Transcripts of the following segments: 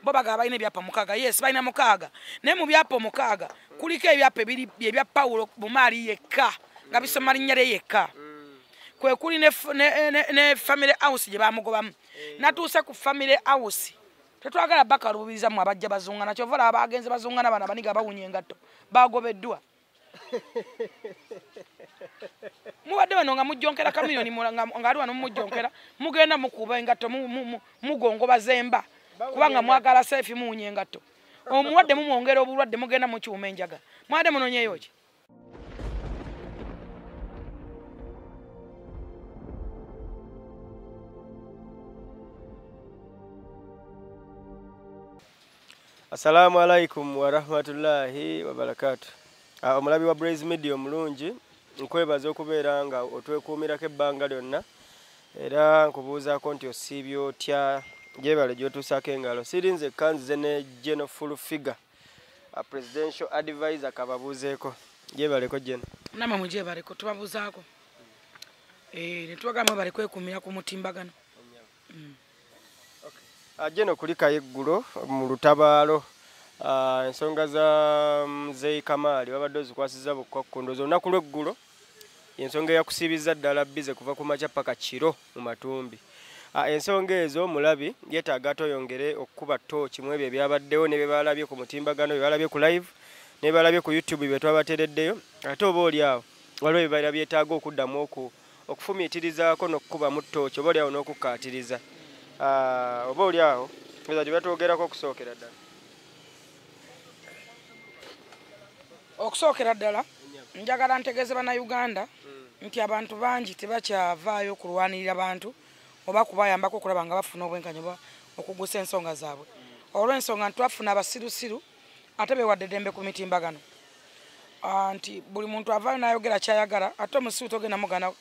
bo baga balina ebyapa mukaaga yes balina mukaaga naye mu byapa mukaaga kuliko ebyapa ebiri ebya Paulo Bumaali yekka nga bisoma linnya lye yekka kwe kuli ne family house gye bamugobamu natuuse ku family house tetwagala bakalubiriza mu abajja bazungana kyovola abagenze bazungana bana baniga bawunye engatto bagobeddwa mubadde bano nga mujjonkera kamiliyoni nga ali wano mujjonkera mugenda mukuba engatto mugongoba zemba kubanga mwagala selfie muwunye engatto omuwadde mumwongera obulwadde mugenda mukyuma enjaga mwadde munonyeyo ki Assalamu alaikum wa rahmatullahi wa barakatuh. Omulabi wa Blaze Media omulungi nkwebaza okubeera nga otwekuumirako ebbanga lyonna era nkubuuzaako nti osiibye otya gyebale gy'otuusaako engalo sirinze kanzize ne General Full Figure presidential advisor kababuuzeeko gyebaleko General namwe mugyebaleko tubabuuzaako ne tubagamba bali kwekuumira ku mutimbagano General kulika eggulo mu lutabaalo ensonga za Mzee Kamali babadde ozikwasiza bukwa kundozo olunaku lw'eggulo ensonga yakusibiza ddala bize kuva ku makya paka kiro mu matumbi ensonga ezo mulabi yeetaaga toyongere okukuba ttooki mu ebyo ebyabaddewo ne bye balabye ku mutimbagano bye balabye ku live ne bye balabye ku YouTube bye twabateereddeyo ate oba oli awo waliwo bye byetaaga okuddamu okufumiitirizaako n'okukubamu ttooki oba oli awo n'okukkaatiriza oba oli awo eza gye batwogerako okusookera ddala okusookera ddala njagala ntegeeze bannayuganda nti abantu bangi tebakyavaayo kulwanirira bantu oba kubayambako okulaba nga bafuna obwenkanya oba okugusa ensonga zaabwe olw'ensonga nti twafuna abasirusiru ate bewadde eddembe ku mitimbagano nti buli muntu avaayo n'ayogera kyayagala ate omusiru togenda mugana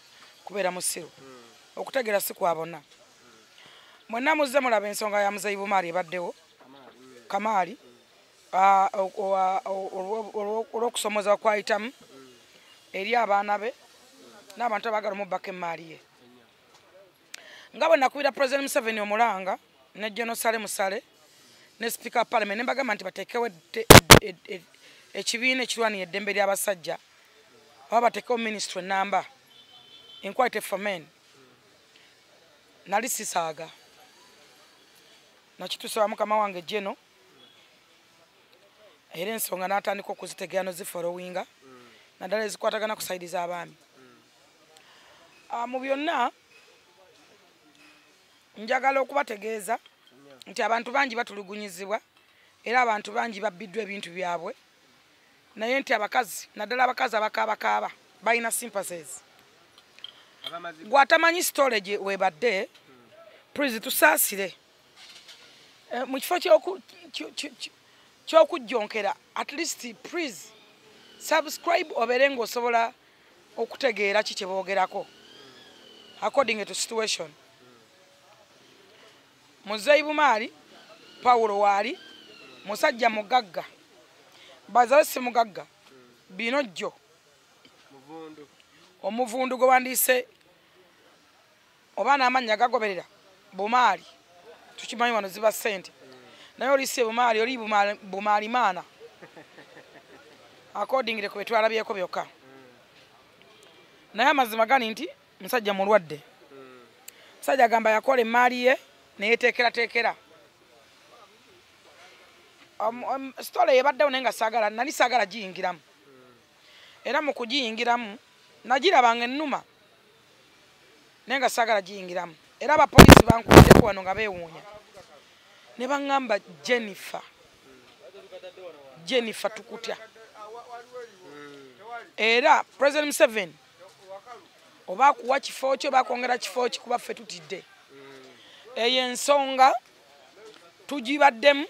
kubeera musiru okutegeera si kwa bonna mwenna muzze mulaba ensonga ya Mzee Bumaali ebaddewo Kamaali olw'okusomoza kwayitamu eri abaana be n'abantu abaagala omubbako emmaali ye nga bwe nakubira President Museveni omulanga ne General Sale Musale ne Speaker Parliament ne mbagamba nti bateekewo ekibiina ekirwanira eddembe ly'abasajja oba bateekewo ministry ennamba Equality for Men nali sisaaga nakituusa wa mukama wange General era ensonga n'atandika okuzitegeera nozifolowinga naddala ezikwatagana ku sayidi z'abaami mu byonna njagala okubategeeza nti abantu bangi batulugunyizibwa era abantu bangi babbiddwa ebintu byabwe naye nti abakazi naddala abakazi abakaabakaaba balina sympathies gwatamanyi storage webadde please tusaasire mu kifo ky'okujjonkera at least please subscribe obeere ng'osobola okutegeera ki kye boogerako according to situation Mzee Bumaali Paulo waali musajja mugagga bazawe si mugagga bino jjo omuvundu gwe wandiise oba n'amannya gagoberera Bumaali tukimanyi wano ziba ssente naye oliise Bumaali oli Bumaali maana according to betwalabyeko byokka naye amazima gani nti musajja mulwadde musajja agamba yakola emmaali ye neyeteekerateekera story yebaddewo naye nga saagala nali saagala giyingiramu era mu kugiyingiramu nagirabanga ennuma naye nga saagala giyingiramu era abapoliisi bankubiddeko wano nga beewuunya ne baŋŋamba Jennifer tukutya era President Museveni oba akuwa kifo kyo oba akwongera kifo ki kuba ffe tutidde eyo ensonga tugibaddemu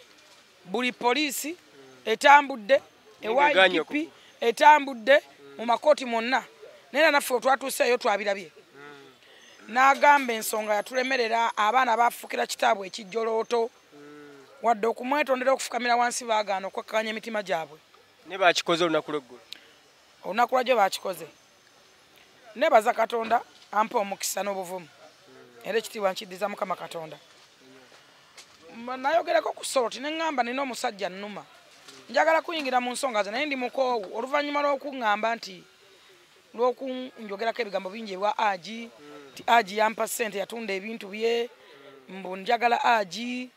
buli poliisi etambudde ewa IGP etambudde mu makooti mwonna naye naffe twatuuseeyo twabirabye n'agamba ensonga yatulemerera abaana bafukira kitaabwe ekijjolooto wadde okumwetondera okufukamira wansi baagaana okwekkanya emitima gyabwe ne bakikoze olunaku lw'eggulo olunaku lwajjo bakikoze nebaza Katonda ampa omukisa n'obuvumu era ekitiibwa nkiddiza Mukama Katonda nayogerako ku Soroti ne ŋŋamba nina omusajja nnuma njagala kuyingira mu nsonga ze naye ndi mukoowu oluvannyuma lw'okuŋŋamba nti lw'okunjogerako ebigambo bingi ebwa Agi nti Agi yampa ssente yatunda ebintu bye mbu njagala Agi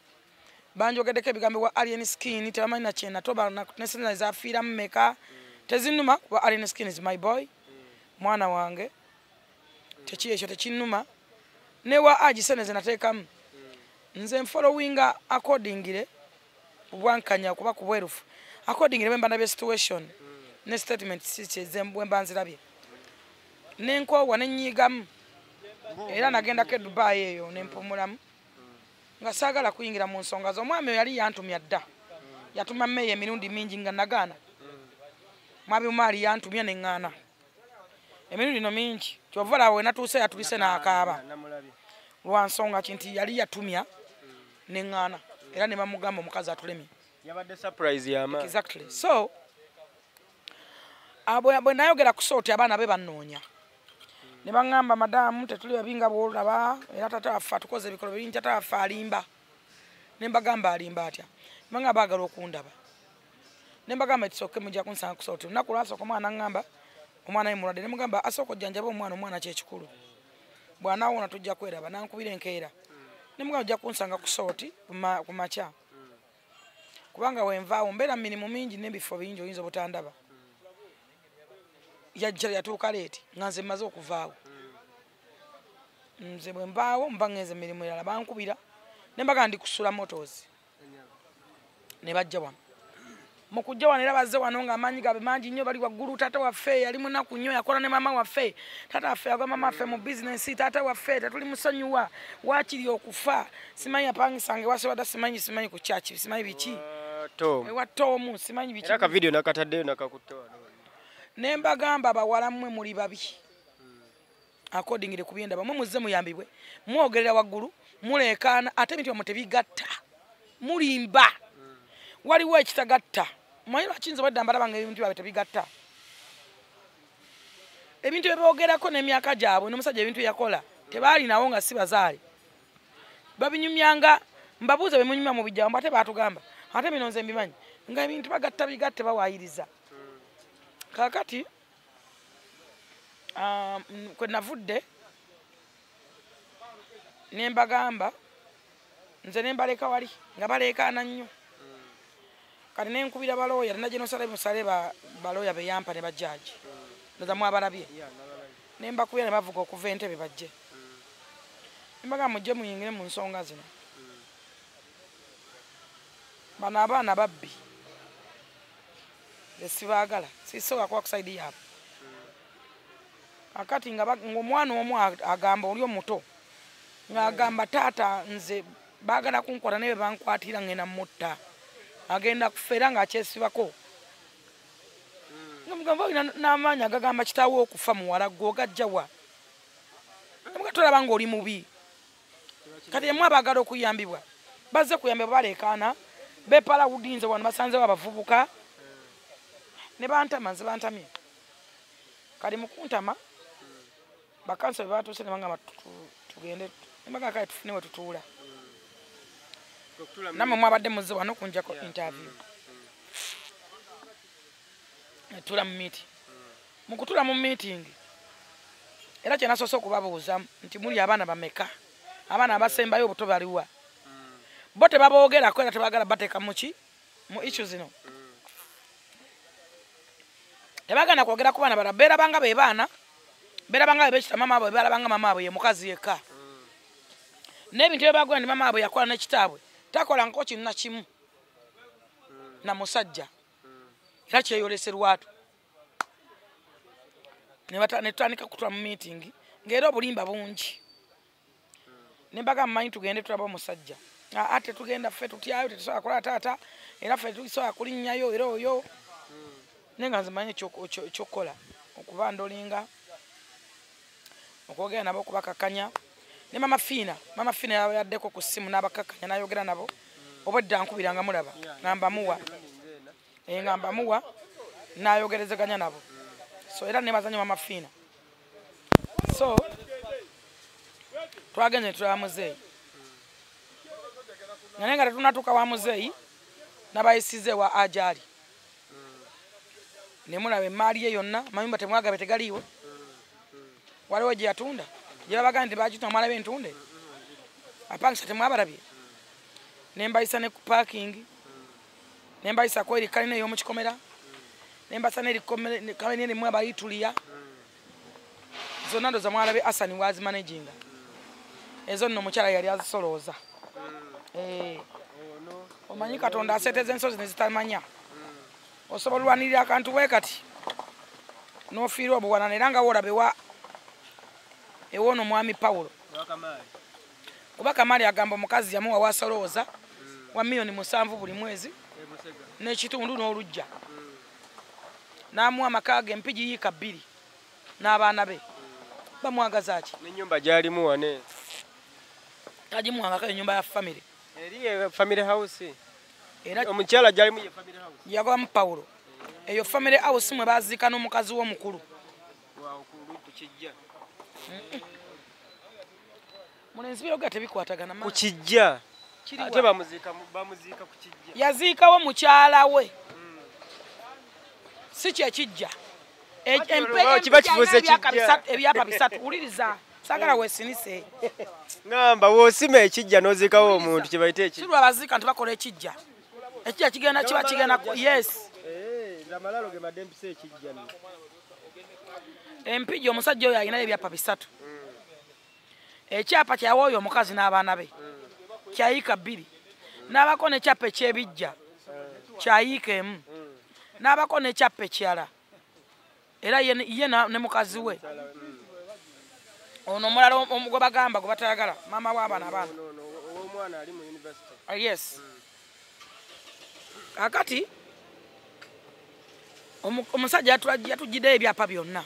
banjogeddeko ebigambo bwa Alien Skin tebamanyi na kyenatoba nesente zafiiramu meka tezinnuma kuba Alien Skin is my boy mwana wange ekyo tekinnuma newa Agi sente ze nateekamu nze followinga accordingly bwankanya kuba ku bwerufu accordingly bwe mba ndabye situation ne statement bwe mba nzirabye nenkoowa nenyigamu era nagendako e Dubai eyo nempumulamu nga saagala kuyingira mu nsonga z'omwami oyo yali yantumya dda yatuma mmeeyo emirundi mingi nga nagaana mwabi mumaali yantumya neŋŋaana emirundi no mingi kyova olaba we natuuse yatulise n'akaaba lwa nsonga ki nti yali yatumya neŋŋaana era ne bamugamba omukazi atulemye yabadde surprise y'amaanyi exactly so bwe nayogera ku Soroti abaana be bannoonya ne baŋŋamba madamu tetuli babi nga bw'olaba era tata waffe atukoze ebikolo bingi tata waffe alimba ne mbagamba alimba atya ne baŋŋamba baagala okundaba ne mbagamba ekisooke mujja kunsanga ku Soroti olunaku lwasooka omwana aŋŋamba omwana ye mulwadde ne mugamba asooka ojjanjaba omwana kyekikulu bw'anaawona tujja kweraba nankubira enkeera ne mugamba ojja kunsanga ku Soroti ku makya kubanga wenvaawo mbeera mu mirimu mingi n'ebifo bingi oyinza obutandaba yatuuka leeti nga nze mmaze okuvaawo nze bwe mbaawo mba ngenze emirimu erala bankubira ne mbaga ndi kusula motozi ne bajja wano mu kujja wano era bazze wano ng'amaanyi gaabwe mangi nnyo bali waggulu taata waffe yali munaku nnyo yakola ne mama waffe taata waffe yagwa mama waffe mu bizinensi taata waffe tetuli musonyiwa waakiri okufa simanyi apangisange wasibadda simanyi ku kyaki simanyi biki ewa Tomu simanyi biki era ka video nakataddeyo nakakutte wano ne mbagamba bawala mmwe muli babi accordingly kubyendaba mwe muzze muyambibwe mwogerera waggulu muleekaana ate ebintu byammwe tebigatta mulimba waliwo ekitagatta mmanyi lwaki nze bwedda mbalabanga ebintu byabwe tebigatta ebintu byeboogerako n'emyaka gyabwe n'omusajja ebintu yakola tebaalinawo nga si bazaale babinyumyanga mbabuuza bwe munyumya mu bijjambo ate baatugamba ate bino nze mbimanyi nga ebintu bagatta bigatte bawaayiriza kakati kwe navudde ne mbagamba nze ne mbaleka wali nga baleekaana nnyo kati ne nkubira balooya tena gye nosala musale balooya beyampa ne bajjaaji ndoza mwabalabye ne mbakubira ne bavuga okuva entebe bajje ne mbagamba mujje muyingire mu nsonga zino bano abaana babbi esibaagala sisobola kuba kusaidi yaabwe akati nga omwana omu agamba oli omuto ng'agamba taata nze baagala kunkwata naye bankwatira ngenda mutta agenda kufeera ng'akyesibako mugamba olina n'amaanyi agagamba kitaawe okufa muwala gwe ogajja wa namuga tolaba ng'oli mubi kati emu abaagala okuyambibwa bazze kuyambibwa baleekaana beepala wudinze wano basanzewo abavubuka ne bantama nze bantamye kali mu kuntama bakanso bwe batuuse ne bangamba tugende ne bagamba kale tufune we tutuula nammwe mwabadde muzze wano kunjako interview netula mu meeting mu kutula mu meeting era kye nasoose okubabuuza nti muli abaana bameka abaana abasembayo obuto baliwa bo tebaboogerako era tebaagala bateeka muki mu issue zino tebagenda kwogera ku baana bala beerabanga be baana beerabanga bebekita mama abwe beerabanga mama abwe ye mukazi yekka n'ebintu byebagula ndi mama abwe yakola n'ekitaabwe takolangako kintu na kimu na musajja era kyeyoleserwatu ne tutandika kutula mu meeting ng'era obulimba bungi ne mbaga mmanyi tugende tulaba omusajja ate tugenda ffe tutyayo tetusobola kola taata era ffe tusobola kulinnyayo era oyo nenga nze manyi ekyokukola okubandolinga okwogera nabo okubakakanya ne mama Fiina yaddeko ku ssimu n'abakakanya n'ayogera nabo obwedda nkubiranga mulaba ngamba muwa n'ayogerezeganya nabo so era nebazanya mama Fiina so twagenze ne tulaba muzeeyi nga tetunatuuka wa muzeeyi n'abayisize wa ajali ne mulaba emaali ye yonna amayumba temwagabe tegaliiwo waliwo gye yatunda gye babaga nti bakituma mwalaba entunde apangisa temwabalabye ne mbayisa ne ku parking ne mbayisako eri kalina ey'omukikomera ne mbasa kalina erimu abayituliya zonna ndoza mwalabe Asani wazimanaginga ezo nno omukyala yali azisolooza omanyi Katonda aseeteza ensozi nezitamanya osobola olwanirira akantu bwe kati n'ofiirwa obuwanana era nga woolabe ewoono omwami Pawulo kuba Kamaali agamba omukazi yamuwa wasolooza wa $7,000,000 buli mwezi n'ekitundu n'olujja n'amuwa amaka ge empigi yiika 2 n'abaana be bamwagaza ki n'ennyumba gy'alimu wane tagimuwangako ennyumba ya family eri family house era omukyala gy'alimu ye family house yagwamu Pawulo eyo family house mwe baziika n'omukazi w'omukulu kukijja mulenzi byoga tebikwatagana ku kijja ate bamuziika ku kijja yaziikawo mukyala we si kyekijja ebyapa 3 wuliriza sagala wesinise ngamba woosima ekijja n'oziikawo omuntu kye bayita ekijja sirwa baziika nti bakola ekijja kigenda kiba kigenda yes amalalo ge madde mpisa ekijja empigi omusajja oyo alina ebyapa 3 ekyapa kyawa oyo omukazi n'abaana be kyayiika 2 n'abako n'ekyapa ekyebijja kyayiika 1 n'abako n'ekyapa ekirala era ye ne mukazi we ono omulala gwe bagamba gwe batayagala maama w'abaana omwana ali mu university yes kakati omusajja yatugiddeyo ebyapa byonna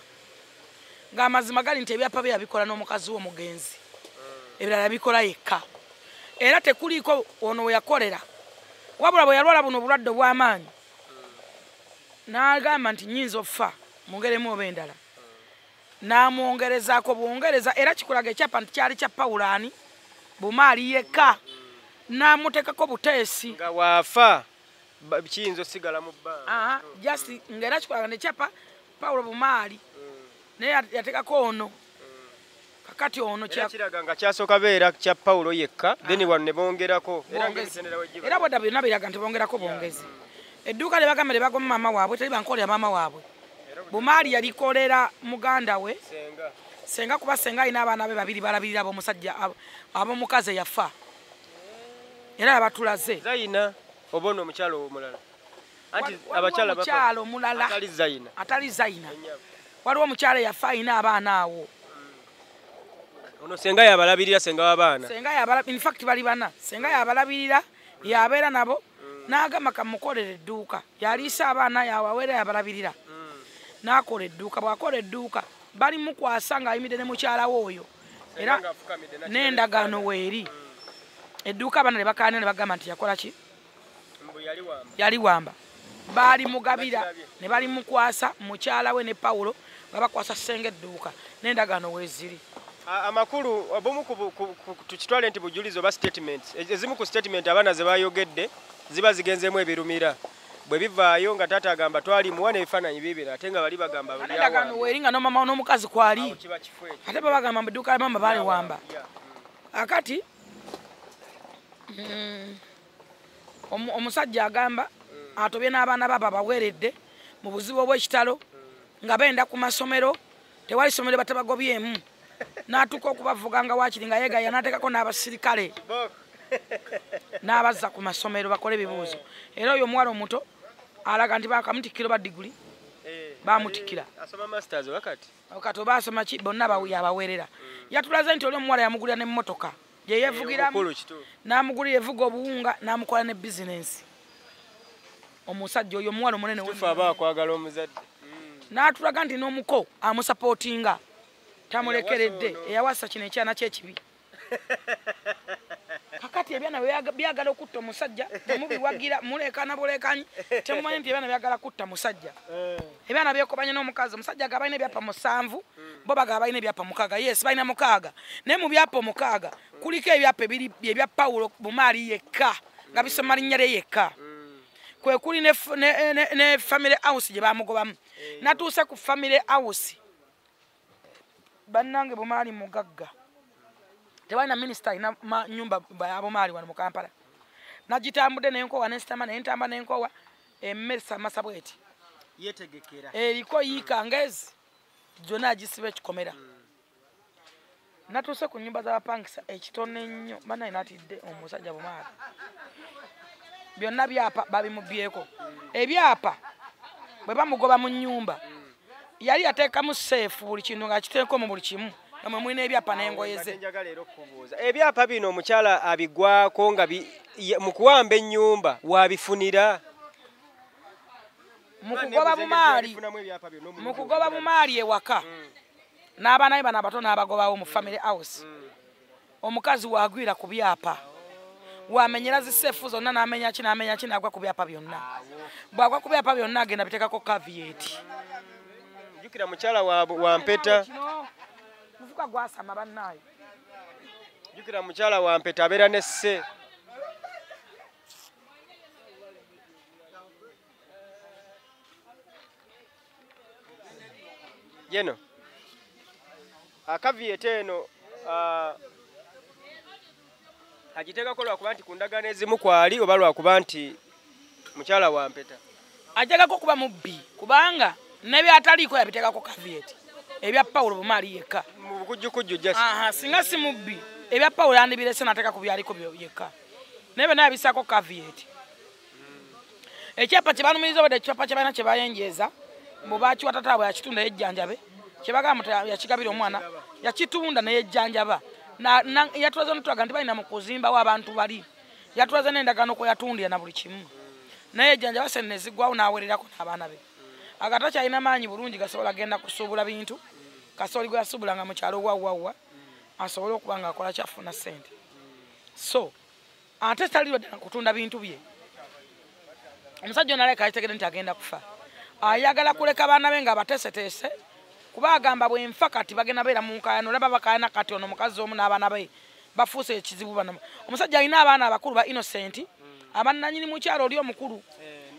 ng'amazima gali nti ebyapa bye yabikola n'omukazi we omugenzi ebirala yabikola yekka era tekuliiko ono we yakolera wabula bwe yalwala buno obulwadde obw'amaanyi n'agamba nti nnyinza okufa mungeremu oba endala n'amwongerezaako bwongereza era kikulaga ekyapa nti kyali kya Pawulaani Bumaali yekka n'amuteekako buteesi nga waafa kiyinza osigala mu bbanga just ng'era kikulaga nekyapa Pawulo Bumaali naye yateekako ono kakati ono kiraga nga kyasooka beera kya Pawulo yekka then wano ne bongerako era bwedda byonna biraga nti bongerako bwongezi edduuka lye bagamba lyebagoma maama waabwe teri bankolera maama waabwe Bumaali yalikolera muganda we senga kuba senga alina abaana be 2 balabirira ab'omusajja ab'omukazi yafa era yabatulaze Zaina obono omukyalo omulala anti abakyala bakyalo omulala atali Zaina waliwo omukyala yafa alina abaana awo ono senga yabalabirira senga w'abaana in fact bali bana senga yabalabirira yabeera nabo n'agamba kamukolera edduuka yaliisa abaana yawaweera yabalabirira n'akola edduuka bw'akola edduuka bali mukwasa ng'ayimidde ne mukyala we oyo era n'endagaano weeri edduuka abaana ne bakaana ne bagamba nti yakola ki yali wamba baali mugabira ne bali mukwasa mukyala we ne Pawulo nga bakwasa ssenga edduuka n'endagaano weeziri amakulu obumu tukitwale nti bujulizi oba statements ezimu ku statement abaana ze bayogedde ziba zigenzeemu ebirumira bwe bivaayo nga taata agamba twalimuwa n'ebifaananyi bibiri ate nga bali bagamba endagaano weeri nga n'omama n'omukazi kwali ate babagamba mu dduuka mama baali wamba akati omusajja agamba atobye n'abaana baba baweeredde mu buzibu obw'ekitalo nga benda ku masomero tewali somero batabagobyemu n'atuuka okubavuga nga waakiri nga yeegaya n'ateekako n'abasirikale n'abazza ku masomero bakole ebibuuzo era oyo omuwala omuto alaga nti bakamutikira ba diguli bamutikira kati oba asoma ki bonna yabaweerera yatulaze nti oli omuwala yamugulira n'emmotoka gye yevugiramu n'amugulira evuga obuwunga n'amukola ne bizinensi omusajja oyo omuwala omunene abakwagala omuzadde n'atulaga nti n'omuko amusapootinga tamulekeredde eyawasa kino ekyana kyekibi kakati kati ebyana byagala okutta omusajja mubiwagira mulekana bulekanyi temumanyi nti ebyana byagala kutta musajja ebyana byekobanye n'omukazi omusajja ga balina ebyapa 7 bo baga balina ebyapa 6 yes balina 6 naye mu byapa 6 kuliko ebyapa ebiri ebya Paulo Bumaali yekka nga bisoma linnya lye yekka kwe kuli ne family house gye bamugobamu natuuse ku family house bannange Bumaali mugagga tebalina minister ina nyumba ya Bumaali wano mu Kampala nagitambude nenkowa nensitama nentamba nenkowa emmesa masabweti yetegekera eriko yikangezi jona agisibe kikomera natuuse ku nyumba z'abapangisa ekitone nnyo bana inatidde omusajja Bumaali byonna byapa babimubyeko ebyapa bwe bamugoba mu nyumba yali ateekamu seefu buli kintu nga kiteeko mu buli kimu namwe mwine ebyapa n'engoyeze ebyapa bino omukyala abigwako nga mu kuwamba ennyumba wabifunira mu kugoba Bumaali ewaka n'abaana be bano abato n'abagobawo mu family house omukazi wagwira ku byapa wamenyera ziseefu zonna n'amenya ki n'agwa ku byapa byonna bwagwa ku byapa byonna agenda biteekako caveat jukira mukyala wa Mpeta mufuka gwasama bannaayo jukira mukyala wa Mpeta abeera ne sse yeno akaviyeto eno agiteekako lwakuba nti ku ndagaano ezimu kwali oba lwakuba nti mukyala wa Mpeta ategako kuba mubbi kubanga nebyataliiko yabiteekako caveat ebya Paulo Bumaali yekka mu bukujjukujju just singa si mubbi ebya Paulo yandibirese nateeka ku byaliko yekka naye byonna yabisaako caveat ekyapa kye banumiriza obadde ekyapa kye balina kye bayenjeeza mbu bakiwa tata bwe yakitunda yejjanjabe kye bagamba yakigabira omwana yakitunda neyejjanjaba yatulaza notulaga nti balina mu kuzimbawo abantu bali yatulaza n'endagaano kwe yatundira na buli kimu naye ejjanjaba se nezigwawo n'awererako n'abaana be agata kyalina maanyi bulungi gasobola agenda kusuubula bintu kasooli gwe yasuubulanga mu kyalo wawawa asobole okuba nga akola kyafuna ssente so ate talirwa ddala kutunda bintu bye omusajja ono aleka akitegere nti agenda kufa ayagala kuleka baana be nga abateeseteese kuba agamba bwenfa kati bagenda beera mu nkaayano olaba bakaayana kati ono omukazi omu n'abaana be bafuuse ekizibu bano omusajja alina abaana abakulu ba Innocent abannanyini mu kyalo oli omukulu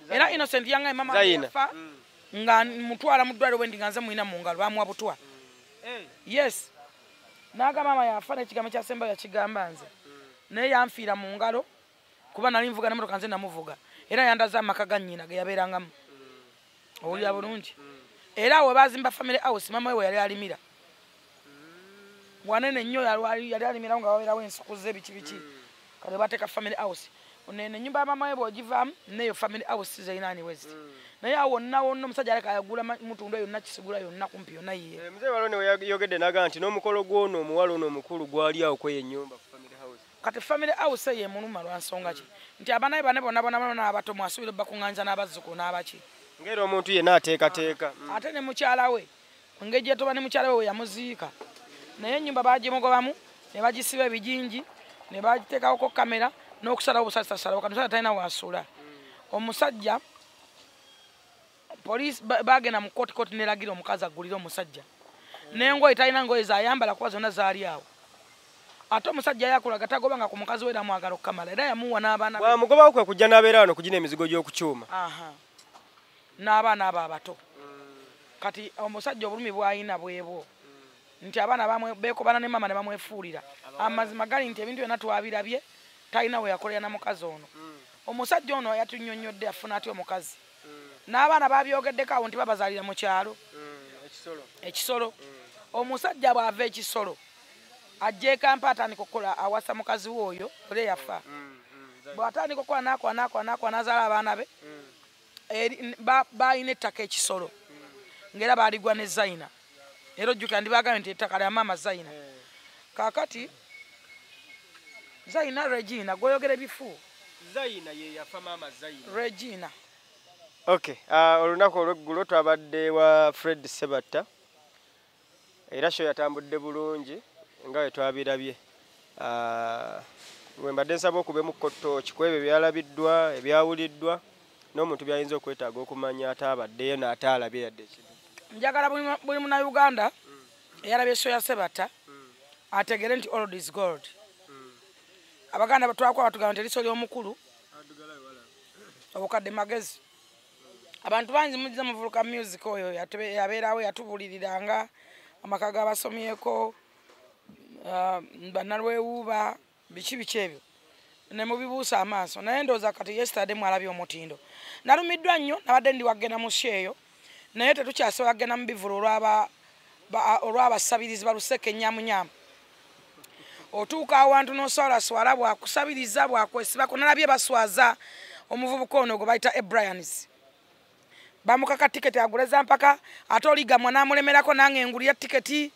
era Innocent yangaye mama yafa nga mutwala mu ddwaliro bwe ndi nga nze mulina mu ngalo bamuwa butwa yes naga mama yafa n'ekigambo kyasembayo yakigamba nze naye yanfiira mu ngalo kuba nali nvuga n'emmotoka nze namuvuga era yandaza amaka ga nnyina ge yabeerangamu owulira bulungi era we bazimba family house mama we yali alimira wanene nnyo yali alimirawo nga babeerawo ensuku ze biki kale bateeka family house onene nyumba ya mama we bw'ogivaamu neyo family house zeyinaani west naye awo wonna omusajja aleka ayagula mutundu yonna kisigula yonna kumpi yonna yiye muzee walo ne yogedde naga nti n'omukolo gw'ono omuwala ono omukulu gwali awo kweyo ennyumba ku family house kati family house ye muluma lwa nsonga ki nti abaana be bane bonna n'abato mwasuubira bakuŋŋanja n'abazzukulu n'abaki ng'era omuntu yenna ateekateeka ate ne mukyala we engeri gyetoba ne mukyala we we yamuziika naye ennyumba bagimugobamu ne bagisiba ebijinji ne bagiteekako kamera n'okusalawo busalawo kati omusajja talina waasula omusajja poliisi bagenda mu kooti neragira omukazi agulire omusajja n'engoye talina ngoye zayambala kuba zonna zaali awo ate omusajja yakulaga tagobanga ku mukazi we era mwagala okukamala era yamuwa n'abaana wamugobawo kwe kujja n'abeera wano okugina emizigo gy'okukyuma n'abaana abo abato kati omusajja obulumi bw'alina bwebwo nti abaana bamwe beekobana ne mama ne bamwefuulira amazima gali nti ebintu byonna twabirabye talina we yakolera na mukazi ono omusajja ono yatunnyonnyodde afuna atya omukazi n'abaana babyogeddeko awo nti babazaalira mu kyalo ekisolo omusajja bw'ava ekisolo ajja ekampa atandika okukola awasa mukazi we oyo ole yafa bw'atandika okukola n'akola n'azaala abaana be balina ettaka ekisolo ng'era baaligwa ne Zaina era ojjukira ndibagambye nti ettaka lya maama Zaina kaakati Zaina Regina gwoyogera ebifu Zaina ye yafa maama Zaina Regina okay olunaku olw'eggulo twabadde wa Fred Sebatta era show yatambudde bulungi nga we twabirabye bwe mbadde nsaba okubemu kottooki ku ebyo byalabiddwa ebyawuliddwa n'omuntu byayinza okwetaaga okumanya ate abaddeyo n'ate alabye yadde ekintu. Njagala buli munnayuganda eyalabye Soya Sebata ategere nti old is gold. Abaganda batwakola batugamba nti eriiso ly'omukulu obukadde magezi. Abantu bangi mujja muvuluka music oyo yabeerawo yatubuliriranga amaka g'abasomyeko bannalwewuuba biki ebyo ne mubibuusa amaaso naye ndowooza kati yesterday mwalabye omutindo. Nalumiddwa nnyo nabadde ndi wagenda mu sheeyo naye tetukyasobola kugenda mu bivulu olw'abasabirizi baluseke nnyamunyamu. Otuuka awantu n'oswalaswala bwakusabiriza bwakwesibako nalabye baswaza omuvubuka ono gwe bayita Ebrians. Bamukaka tiketi aguleza mpaka ate oligamwa n'amulemerako nange engulira tiketi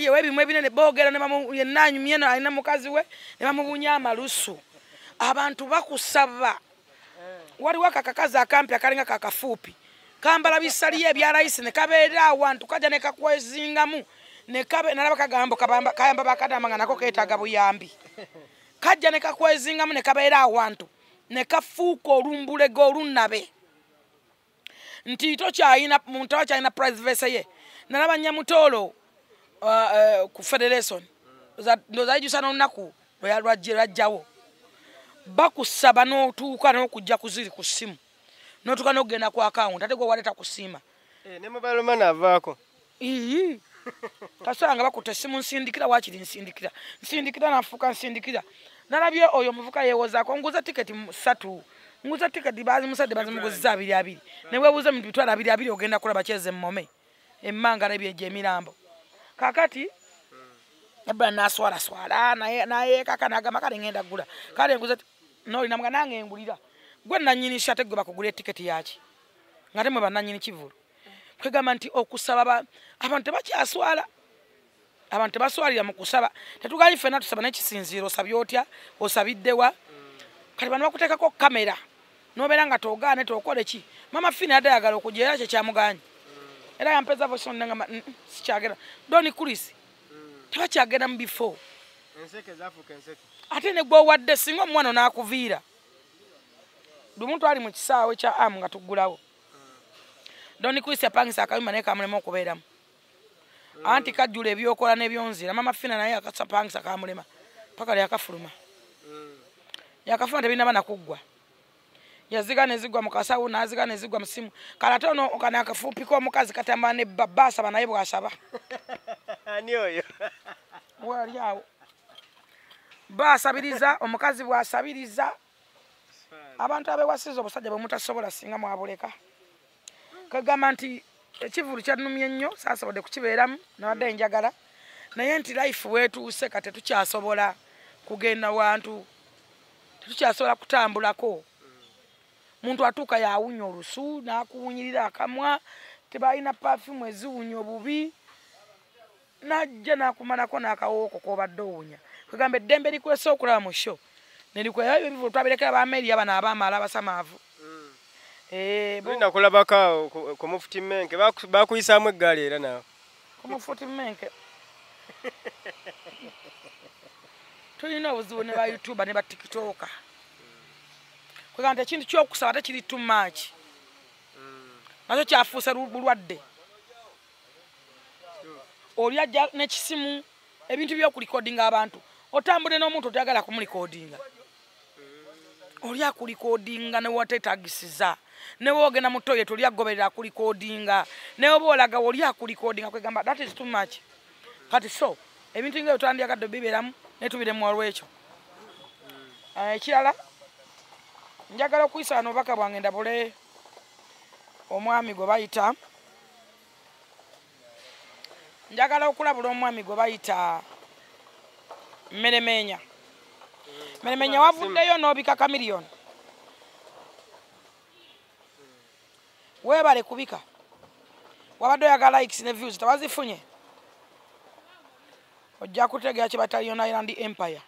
yewe ebimu ebinene boogera yenna anyumye alina mukazi we ne bamubunya amalusu. Abantu bakusaba. Waliwo akakazi akampi akalinga kakafuupi kambala bisaliyo ebyalayisi ne kabeera awantu kajja ne kakwezingamu nalaba kagambo kayamba bakadama nga nako keetaaga buyambi. Kajja ne kakwezingamu ne kabeera awantu ne kafuuka olumbulege olunnabe nti muntu akyalina privacy ye. Nalaba Nyamutoolo ku Federation ndowooza yijusa n'olunaku lwajjawo bakusaba n'otuuka n'okujja kuziri ku ssimu n'otuuka n'okugenda ku akawunti ate gwe waleeta kusiima ne mobile money avaako kasobola nga bakutte essimu nsindikira waakiri nsindikira nafuuka nsindikira. Nalabye oyo omuvuka yeewozaako nguza tiketi 3 nguza tiketi bazimusadde bazimuguzizza 2 ne weebuuza mu bitwala 2 ogenda kulaba kyeze mmome emmanga n'ebyejo emirambo. Kakati ebba naswalaswala nayeekaka n'agamba kale ngenda ggula kale nguza n'olina mga nange engulira gwe nannyini ate gwe bakugula etiketi yaki nga temwe bannannyini kivulu. Kwegamba nti okusaba abantu tebakyaswala abantu tebaswalira mu kusaba. Tetugaanyi ffenna tusaba n'ekisinziiro osabye otya osabiddewa kati bano bakuteekako kamera n'obeera nga toogaane tookole ki. Mama Fini adde ayagala okujja era kyekyamuganye era yampeza voice nangamba sikyagenda Doni Chris tebakyagenda mu bifo enseke zaafuuka enseke ate ne gwe owadde singa omwana n'akuviira lumuntu ali mu kisaawe kya amu nga tuggulawo Doni Chris yapangisa akayumba naye kamulema okubeeramu anti kajjula ebyokola n'ebyonzira. Mama Fina naye akapangisa kamulema paka lyakafuluma yakafuna tebirina bana kuggwa yaziga nezigwa mu kasawo n'aziga nezigwa mu simu kale ate ono kana akafuupi k'omukazi katambala ne baasaba naye bw'asaba ani oyo wali awo baasabiriza omukazi bw'asabiriza abantu abewasiza obusajja bwe mutasobola singa mwabuleka. Kagamba nti ekivulu kyannumye nnyo saasobodde kukibeeramu nabadde njagala naye nti life weetuuse kati tetukyasobola kugenda wantu tetukyasobola kutambulako. Muntu atuuka yawunya olusu n'akuwunyirira akamwa tebalina perfume eziwunya obubi najja n'akumalako n'akawooko k'obadde owunya. Kagamba eddembe likwese okulaba mu sho nelikwera ebivulu twabirekera bameeriya bano abaamala abasamaavu. Bulina kulabako ku Mufuti Menke bakuyisaamu eggaali era naawe ku Mufuti Menke tulina obuzibu ne ba YouTuber ne ba TikToker. Kwegamba nti ekintu ky'okusaba tekiri too much nakyo kyafuuse bulwadde. Oli ajja n'ekisimu ebintu by'okulikodinga abantu otambudde n'omuntu otayagala kumulikodinga oli akulikodinga ne wateetagisiza ne woogenda mu toilet oli agoberera akulikodinga ne oba olaga oli akulikodinga. Kwegamba that is too much. Kati so ebintu nga byotandyagadde bibeeramu netubire mu olwekyo. Ekirala njagala okuyisa wano obubaka bwange ndabule omwami gwe bayita njagala okulabula omwami gwe bayita Meremenya. Meremenya wavuddeyo n'obika kamiliyoni weebale kubika wabadde oyagala likes ne views tewazifunye ojja kutegeera kye bataliyo na Island Empire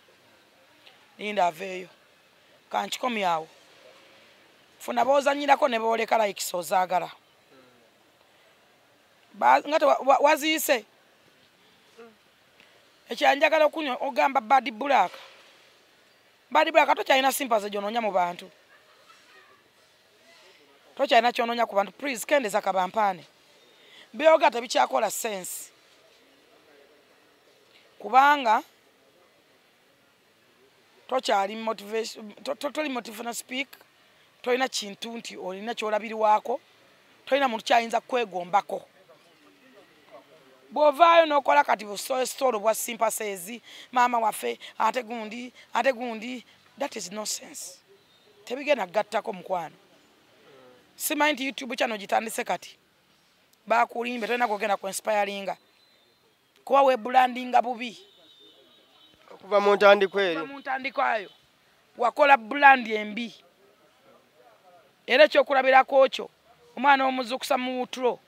linda aveeyo kankikomyawo funa boozanyirako ne booleka likes ozaagala nga waziise ekyanjagala okunywa ogamba Bad Black Badi Black tokyalina sympathy gyononya mu bantu. Tokyalina kyononya ku bantu. Please kendeza kabampaane. Byoga tebikyakola sense. Kubanga tokyali motivation totally motivational speak. Toyina kintu nti olina kyolabirwako. Toyina muntu kyayinza kwegombako. Bwovaayo n'okola kati busolo bwa sympathies, maama waffe ate gundi, that is nonsense. Tebigenda gattako mukwano. Simanyi nti YouTube channel gitandise kati. Bakulimbe tolina kugenda ku inspiringa. Kuba we brandinga bubi. Okuva mu ntandikwa eri. Mu ntandikwayo. Wakola brand embi. Era ekyokulabirako kyo omwana omuzukusa mu utro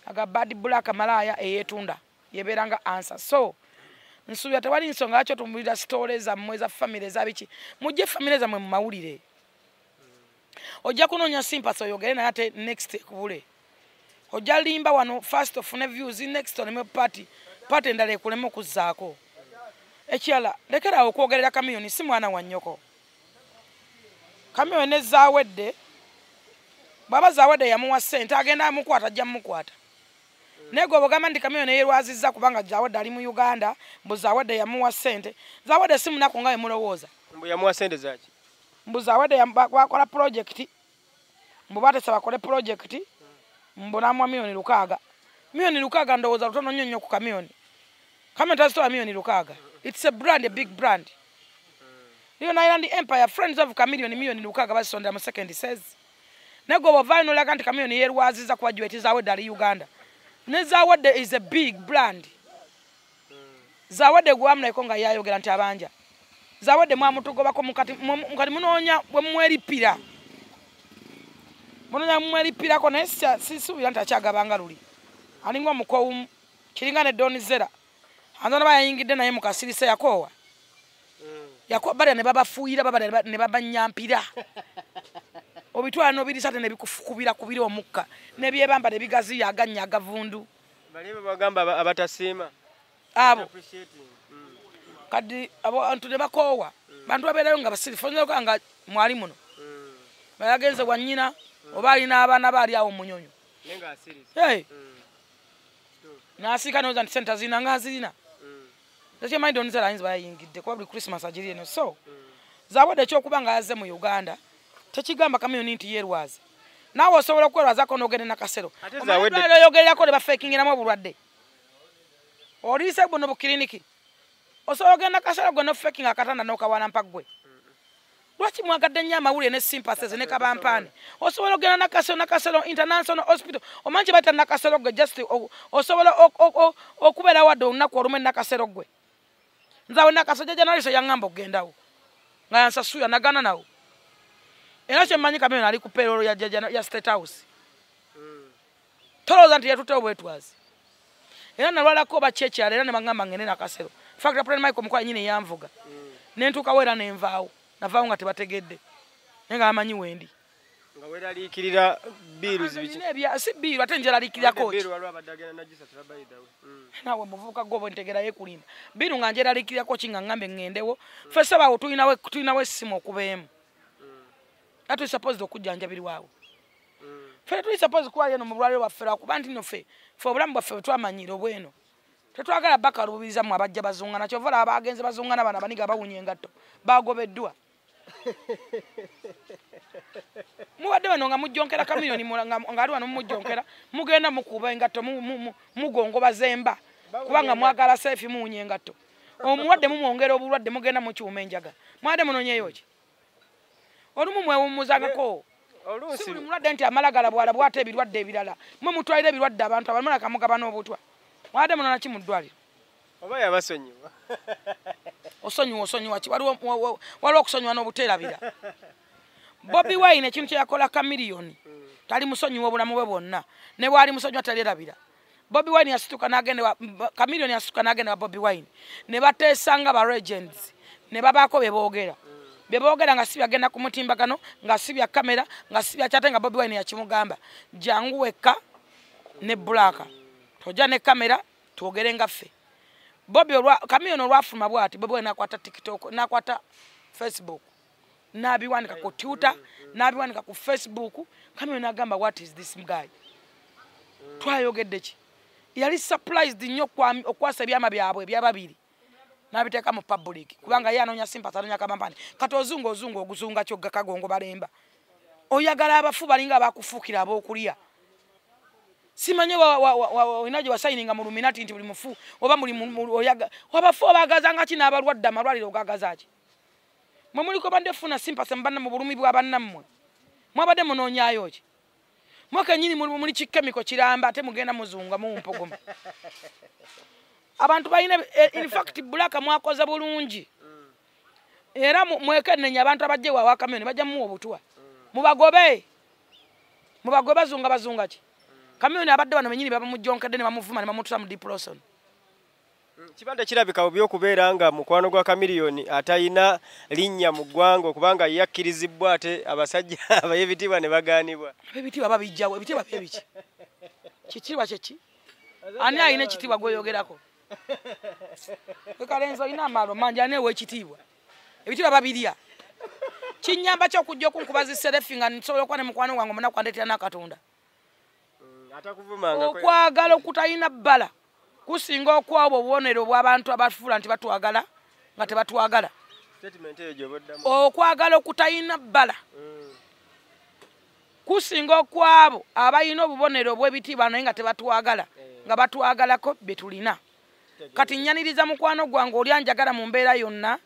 aga Bad Black malaya eyetunda yeberanga answer. So nsuubira tewali nsonga kyo tumulira stories za mweza family za biki mujje family za mwe mu mawulire. Ojja kunonya sympathy oyogere na ate next kubule. Ojja limba wano first of views next on me party endala ekulemu kuzaako. Ekyala lekera okwogerera Kamiyoni si mwana wa nnyoko. Kamiyoni ezawedde baba zawedde yamuwa ssente agenda amukwata ajja mukwata. Nego bogamba ndi Kamiyoni yerwazizza kubanga zawedde ali mu Uganda mbu zawedde yamuwa ssente. Zawedde si munaku nga emulowooza. Mbu yamuwa ssente zaki? Mbu zawedde bakola project. Mbu batesa bakole project. Mbu namwa $600. $600 ndowooza lutono nnyo nnyo ku Kamiyoni. Kamiyoni tazitola $600. It's a brand, a big brand. Leon Island Empire, friends of Kamiyoni $600 basondera mu second says. Nego bovaayo n'olaga nti Kamiyoni yerwazizza kuba jweti zawedde ali Uganda. Ne zawedde is a big brand. Zawedde gwamulaiko nga yayogera nti abanja. Zawedde mwamutugobako mukati munoonya bwe mweripira. Munoonya mweripirako naye sisuubira nti akyagabanga luli. Alinga omukowu kiringa ne Doni Zera. Anzana bayingidde naye mukasirise yakoowa. Yakoowa bale ne babafuuyira baba ne babanyampira. Obitwala nobirisate ne bikufukubira omukka. Ne byebamba ne bigaziya aganya agavundu. Bali bagamba abatasiima. Abo. Kadi abo antu ne bakoowa. Bantu babeerayo nga basirifu nyoka nga mwali muno. Bayagenze wannyina oba alina abaana baali awo munyonyo. Nenga asirisi. Hey. Nasika noza nti center zina nga zina. Ndakye mind on zera inzba yingidde kwa buli Christmas ajiri eno. So zawedde kyokubanga yaze mu Uganda tekigamba Kamiyoni nti yerwaza. Nawe osobola okwerwazako n'ogende na kasero. Zawedde yogererako ne bafakingiramu obulwadde. Olise buno bu kliniki. Osobola ogenda kasero gwe no faking akatanda n'okawana mpaggwe. Lwaki mwagadde nnyo amawulire ne sympathies ne kabampaane. Osobola ogenda na kasero international hospital. Omanyi bata na kasero gwe just osobola okubeera wadde olunaku olumu na kasero gwe. Nzawe na kasero generation yangamba ogendawo. Nga yansasuya nagana nawo. Era kye mmanyi Kamiyoni ali ku payroll ya State House. Tolowooza nti yatutewo bwetwazi. Era nalwalako bakyekya era ne bagamba ngende na kasero. Factor plan Michael Mukwaya nyine yanvuga. Nentuukawo era nenvaawo. Navaawo nga tebategedde. Naye nga amanyi wendi. Nga weeraliikirira biiru zibiki. Si biiru ate njeraliikirirako. Biiru waliwo abadde agenda najisa terabayidawo. Naawe muvubuka gwobo ntegera yeekulimba. Biiru nga njeraliikirirako ki nga ngambe ngendewo. Ffe sabaawo tulinawo essimu okubeemu. Ate supposed okujjanjabiri waawo. Ffe tuli supposed kuba yeno mu bulwaliro bwaffe lwakuba nti nno ffe obulamu bwaffe bwe twamanyira obweno. Tetwagala bakalubiriza mu abajja bazungana kyova laba abagenze bazungana bana baniga bawunya engatto bagobeddwa. Mubadde bano nga mujjonkera Kamiyoni nga ali wano mujjonkera mugenda mukuba engatto mugongo bazemba kubanga mwagala seefi muwunya engatto. Omuwadde mumwongera obulwadde mugenda mukyuma enjaga. Mwadde munonyeyo ki? Olumu mwewummuzangako. Si buli mulwadde nti amalagala bwala bwate ebirwadde ebirala. Mwe mutwalira ebirwadde abantu abalala kamugaba n'obutwa. Mwadde munona ki mu ddwaliro? Oba yabasonyiwa. Osonyiwa ki? Waliwo okusonyiwa n'obuteerabira. Bobi Wine ekintu kye yakola Kamiyoni tali musonyiwa obulamu bwe bwonna. Ne bwali musonyiwa talirabira. Bobi Wine yasituka n'agenda Kamiyoni yasituka n'agenda wa Bobi Wine. Ne bateesanga ba legends. Ne babaako be boogera. Be boogera nga si byagenda ku mutimbagano, nga si bya kamera, nga si bya kyate nga Bobi Wine yakimugamba. Jangu wekka ne Black. Tojja ne kamera twogere nga ffe. Kamiyoni olwafuluma bw'ati Bobi Wine nakwata TikTok, nakwata Facebook nabiwanika ku Twitter nabiwanika ku Facebook Kamyo nagamba what is this guy twayogedde ki yali surprised nnyo okwasa ebyama byabwe ebyababiri nabiteeka mu public kubanga ye anoonya sympathy anoonya kampani kati ozungu oguzunga kyogga kagongo balemba oyagala abafu balinga abakufuukira ab'okulya simanye olina gye wasayininga mu luminati nti buli mufu oba muli abafu obagazanga ki n'abalwadde amalwaliro ogagaza ki mwe muliko bandefuna sympathy mubanna mu bulumi bwa bannammwe mwabadde munoonyaayo ki mwekenyini muli kikemiko kiramba ate mugenda muzunga mu mpogoma abantu balina in fact bulaka mwakoze bulungi era mwekenenya abantu abajje wa Kamyo bajja mu obutwa mubagobe bazunga ki Kamyo abadde bano benyini baba mujonkedde ne bamuvuma ne bamutula mu depression kibadde kirabika obi okubeera nga mukwano gwa Chameleone atayina linnya mu ggwanga okubanga yakkirizibwa ate abasajja abayebitibwa ne bagaanibwa ebitibwa babijjawo ebitibwa byebiki kitibwa kyeki ani ayina ekitibwa gweyogerako Kalenzo ina amalo manji anewe ekitibwa ebitibwa babirya kinyamba kyokujja okunkubaza serefinga nsobola okwana mukwano wange muna kwandetera n'akatonda atakuvumanga okwagala okutayina bbala kusinga okwabo obubonero bw'abantu abafuula nti batwagala nga tebatwagala statement eyo gyoboddamu okwagala okutayina bbala kusinga okwabo abayina obubonero bw'ebitiibwa naye nga tebatwagala nga batwagalako bye tulina kati nnyaniriza mukwano gwange oli anjagala mu mbeera yonna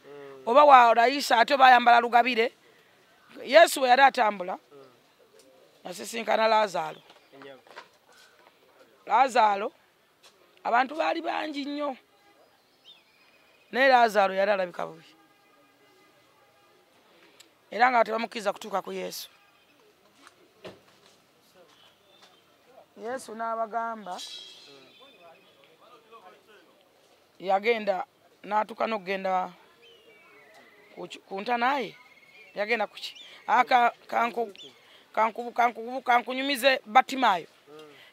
oba wa rais ate oba ayambala lugabire Yesu we yali atambula nasisinkana Lazaalo abantu baali bangi nnyo naye Lazaalo yali alabika bubi era nga tebamukkiriza kutuuka ku Yesu n'abagamba yagenda n'atuuka n'okugenda ku ntanaye yagenda kuki kankunyumize Batimayo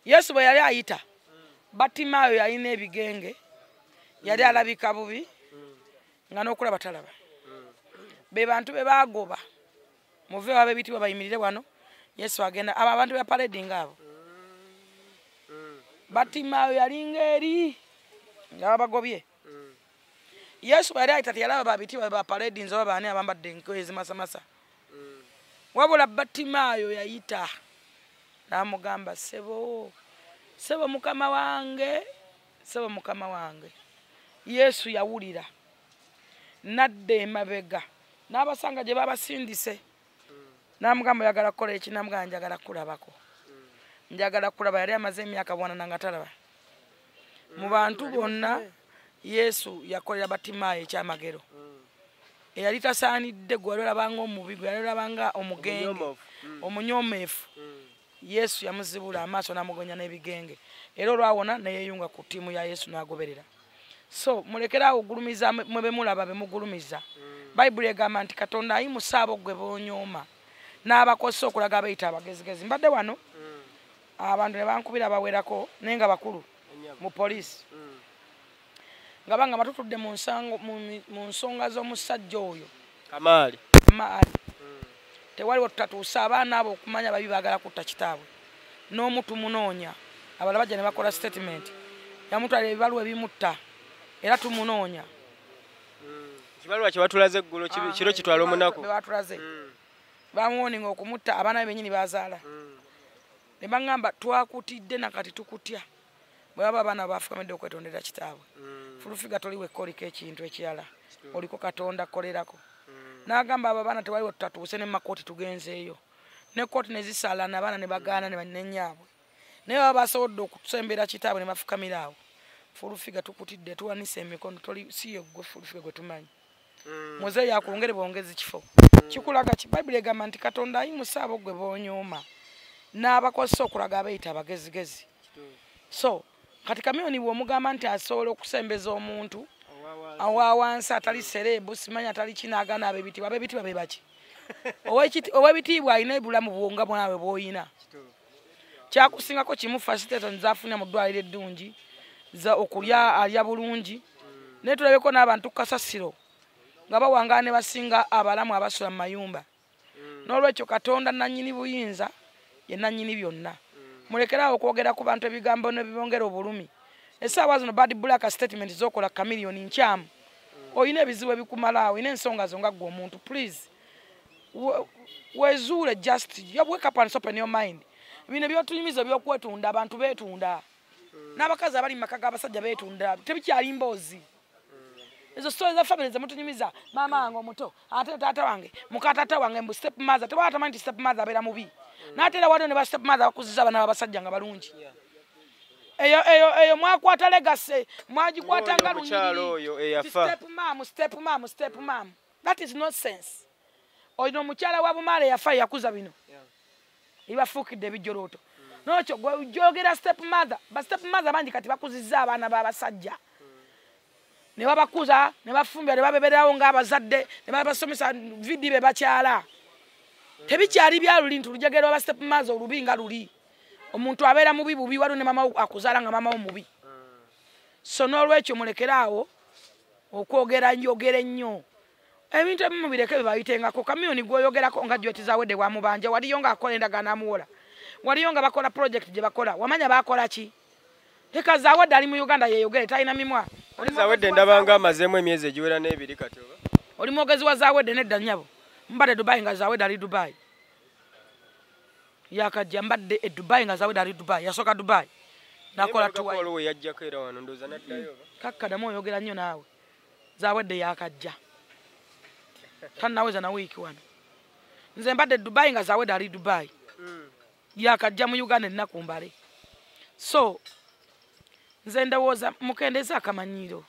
Yesu bwe yali ayita Batimayo yalina ebigenge yali alabika bubi nga n'okulaba talaba be bantu be bagoba muve wabe bitibwa bayimirire wano Yesu agenda abo abantu be parading abo Batimayo yalinga eri nga bagobye Yesu bwe yali ayita teyalaba babitibwa ba parading oba baani abambadde enkoye ezimasamasa wabula Batimayo yayita n'amugamba sebo mukama wange Yesu yawulira nadde emabega n'abasanga gye babasindise n'amugamba oyagala kukola eki n'amugamba njagala kulabako njagala kulaba yali amaze emyaka bwana nga talaba mu bantu bonna Yesu yakolera Batimayo ekyamagero eyali tasaanidde gwe wali olabanga omubi gwe wali olabanga omugenge omunyomeefu Yesu yamuzibula amaaso n'amugonya n'ebigenge era olwawona neyeyunga ku ttiimu ya Yesu n'agoberera so mulekerawo ogulumiza mwe bemulaba bemugulumiza Bayibuli egamba nti Katonda ayimusa abo gwe boonyooma n'abakozesa okulaga abayita abagezigezi mbadde wano abantu ne bankubira bawerako naye nga bakulu mu poliisi nga banga batutudde mu nsonga z'omusajja oyo Kamaali tewaliwo tutatuusa abaana abo okumanya babi baagala kutta kitaabwe n'omutu munoonya abala bajja ne bakola statement yamutwala ebibaluwa ebimutta era tumunoonya kibaluwa kye batulaze eggulo kiro kitwala omunaku batulaze bamuwoninga okumutta abaana be bennyini bazaala ne baŋŋamba twakutidde nakati tukutya bwe baba abaana baafukamidde okwetondera kitaabwe fulufiga toli wekkoliko ekintu ekirala oliko Katonda kolerako n'agamba abo abaana tewaliwo tutatuuse ne makooti tugenzeeyo ne kooti ne zisaalana abaana ne bagaana ne nnyaabwe naye baba basobodde okusembera kitaabwe ne bafukamira awo fulufiga tukutidde tuwanise emikono si ye gwe fulufiga gwe tumanyi muzeeyi akwongere bwongezi kifo kikulaga ki Bayibuli egamba nti Katonda ayimusa abo gwe boonyooma n'abakozesa okulaga abayita abagezigezi so kati Chameleone bw'omugamba nti asobola okusembeza omuntu awawansi atali serebu simanya atali kinagana abebitibwa be baki owebitibwa alina ebulamu bwonga bwawe bw'oyina kyakusingako kimu facilitation zafunye mu ddwaliro eddungi za okulya alya bulungi naye tulabeko n'abantu kasasiro nga bawangaala ne basinga abalamu abasula mu mayumba. N'olwekyo Katonda nannyini buyinza ye nannyini byonna. Mulekerawo okwogera ku bantu ebigambo ne bibongera obulumi. Essaawa zino bad black statement z'okola kamiliyoni nkyamu. Oyina ebizibu ebikumalaawo, oyina ensonga zo nga ggwe omuntu. Please wezuule just wake up and open your mind. Bino by'otunyumiza by'okwetunda abantu beetunda. N'abakazi abali mu maka g'abasajja beetunda. Tebikyali mboozi. Ezo stories za family ze mutunyumiza. Maama wange omuto, ate taata wange, muka taata wange mbu step mother. Tewaba tamanyi nti step mother abeera mubi. N'ate era waliwo ne ba step mother bakuziza abaana b'abasajja nga balungi. Eyo mwakwata legacy, mwagikwata nga lunyiriri. Step mom. That is nonsense. Oyino omukyala wa bumaale yafa yakuza bino. Ibafuukidde ebijjolooto. N'okyo gwe gyogera step mother. Ba step mother bangi kati bakuzizza abaana b'abasajja. Ne babakuza, ne bafumbira, ne babeberawo ng'abazadde, ne babasomesa vidi be bakyala. Tebikyali bya luli nti olujegero aba step mother olubi nga luli. Omuntu abeera mubi bubi waliwo ne mama akuzaala nga mama wo mubi. So n'olwekyo mulekeraawo okwogera njogere nnyo. Ebintu ebimu bireke bibayitengako. Kamyoni gw'oyogerako nga Joti Zawedde bwamubanja, waliyo ng'akola endagaano amuwola. Waliyo nga bakola project gye bakola. Wamanya bakola ki? Teka Zawedde ali mu Uganda yeeyogere talina mimwa. Zawedde ndabanga amazeemu emyezi egiwera n'ebiri kati oba? Oli mwogezi wa Zawedde nedda nnyabo. Mbadde Dubai nga Zawedde ali Dubai. Yakajja mbadde e Dubai nga Zawedde ali Dubai. Yasooka Dubai. Nakola tuwa. Olwo yajjako era wano ndowooza n'addayo oba? Kakkadamu oyogera nnyo naawe. Zawedde yakajja. Tannaweza na wiiki wano. Nze mbadde Dubai nga Zawedde ali Dubai. Yakajja mu Uganda ennaku mbale. So nze ndowooza mukendeeza akamanyiiro.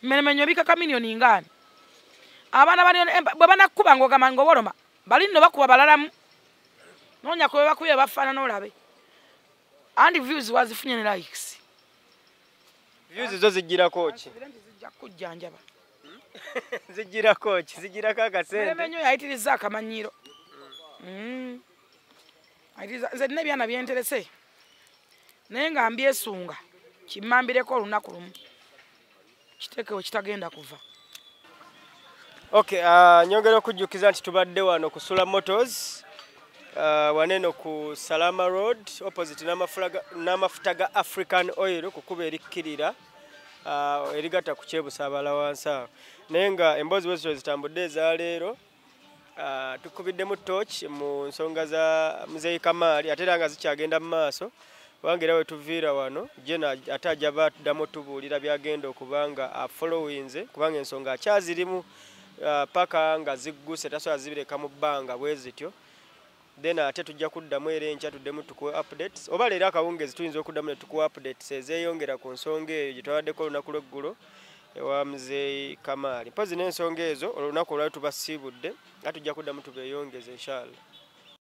Mmeremenyo bika miliyoni ngaani. Abaana bwe banakkuba ng'ogamba ng'oboloma bali nno bakuba balalamu. Noonya kwe bakubye bafaanana olabe. Andi views wazifunye ne likes. Views zo zijjirako ki? Zijja kujjanjaba. Zijjirako ki? Zijjirako akasente. Mmeremenyo yayitirizza akamanyiiro. Nze nina ebyana byenterese. Naye nga mbyesunga kimmambireko olunaku lumu kiteekewo kitagenda kuva. Okay, nyongera okujjukiza nti tubadde wano ku Sula Motors waneno ku Salama Road opposite n'amafuta ga African Oil ku kuba erikkirira erigata ku Kyebusaabala wansi awo. Naye nga emboozi bwe zitambudde eza leero tukubiddemu torch mu nsonga za Muzeeyi Kamali ate era nga zikyagenda mu maaso. Wangira we tuviira wano jena ate ajja baddamu tubuulira byagenda okubanga afollowinze kubanga ensonga akyazirimu paka nga zigguse tasobola zibireka mu bbanga bwe zityo. Then ate tujja kuddamu era enkya tuddemu tukuwe updates oba leero akawungezi tuyinza okuddamu ne tukuwe updates ezeeyongera ku nsonga eyo gye twabaddeko olunaku lw'eggulo ewa Muzeeyi Kamali. Mpozi n'ensonga ezo olunaku olwali tubasiibudde nga tujja kuddamu tubeeyongeze inshallah.